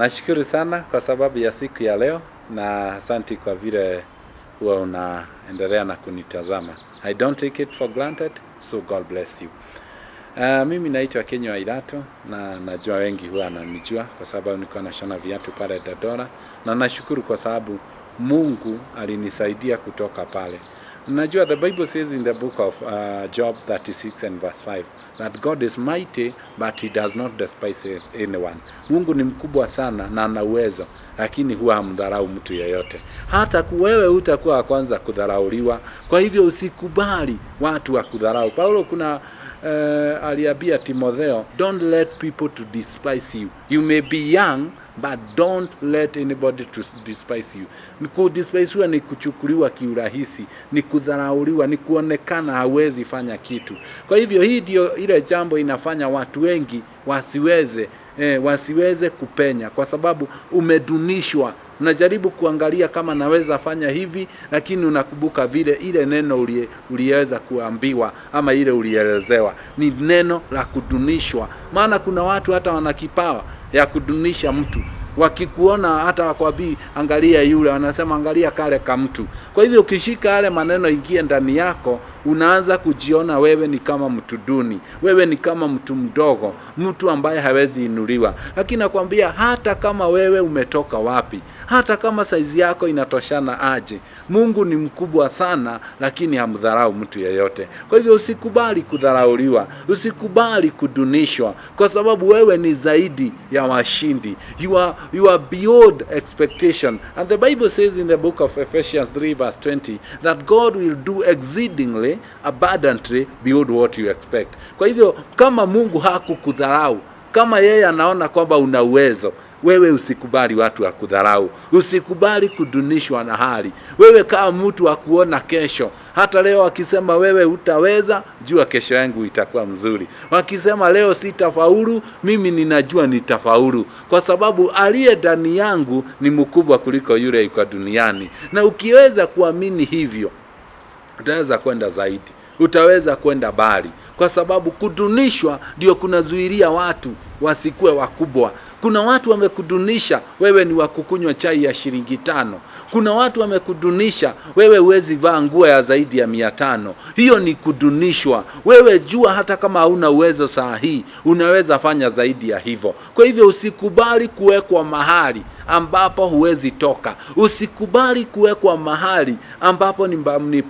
Nashukuru sana kwa sababu ya siku ya leo na asante kwa vile huwa unaendelea na kunitazama. I don't take it for granted, so God bless you. Mimi naitwa Kenyo Wairato na najua wengi huwa wananijua kwa sababu niko nashona viatu pale Dandora, na nashukuru kwa sababu Mungu alinisaidia kutoka pale. Najua the Bible says in the book of Job 36 and verse 5 that God is mighty but he does not despise anyone. Mungu ni mkubwa sana na ana uwezo, lakini huwa hamdharau mtu yeyote. Hata wewe utakuwa wa kwanza kudharauliwa. Kwa hivyo usikubali watu wa kudharau. Paulo aliambia Timotheo, don't let people to despise you. You may be young, but don't let anybody to despise you. Kudespise ni kuchukuliwa kiurahisi, ni kudharauliwa, ni kuonekana hawezi fanya kitu. Kwa hivyo hii ndio ile jambo inafanya watu wengi wasiweze kupenya, kwa sababu umedunishwa. Unajaribu kuangalia kama naweza fanya hivi, lakini unakumbuka vile ile neno uliweza kuambiwa ama ile ulielezewa ni neno la kudunishwa. Maana kuna watu hata wana kipawa ya kudunisha mtu. Wakikuona hata wakwambia angalia yule, wanasema angalia kale ka mtu. Kwa hivyo ukishika yale maneno ingie ndani yako, unaanza kujiona wewe ni kama mtu duni, wewe ni kama mtu mdogo, mtu ambaye hawezi inuliwa. Lakini nakwambia hata kama wewe umetoka wapi, hata kama saizi yako inatoshana aje, Mungu ni mkubwa sana, lakini hamdharau mtu yeyote. Kwa hivyo usikubali kudharauliwa, usikubali kudunishwa, kwa sababu wewe ni zaidi ya washindi. You are beyond expectation. And the Bible says in the book of Ephesians 3 verse 20 that God will do exceedingly abundantly beyond what you expect. Kwa hivyo kama Mungu hakukudharau, kama yeye anaona kwamba una uwezo, wewe usikubali watu wa kudharau, usikubali kudunishwa na hali. Wewe kama mtu wa kuona kesho. Hata leo wakisema wewe utaweza, jua kesho yangu itakuwa mzuri. Wakisema leo sitafaulu, mimi ninajua nitafaulu, kwa sababu aliye ndani yangu ni mkubwa kuliko yule yuko duniani. Na ukiweza kuamini hivyo, utaweza kwenda zaidi, utaweza kwenda mbali, kwa sababu kudunishwa ndio kunazuilia watu wasikue wakubwa. Kuna watu wamekudunisha wewe ni wakukunywa chai ya shilingi 5. Kuna watu wamekudunisha wewe huwezi vaa nguo ya zaidi ya 500. Hiyo ni kudunishwa. Wewe jua hata kama hauna uwezo saa hii, unaweza fanya zaidi ya hivyo. Kwa hivyo usikubali kuwekwa mahali ambapo huwezi toka. Usikubali kuwekwa mahali ambapo ni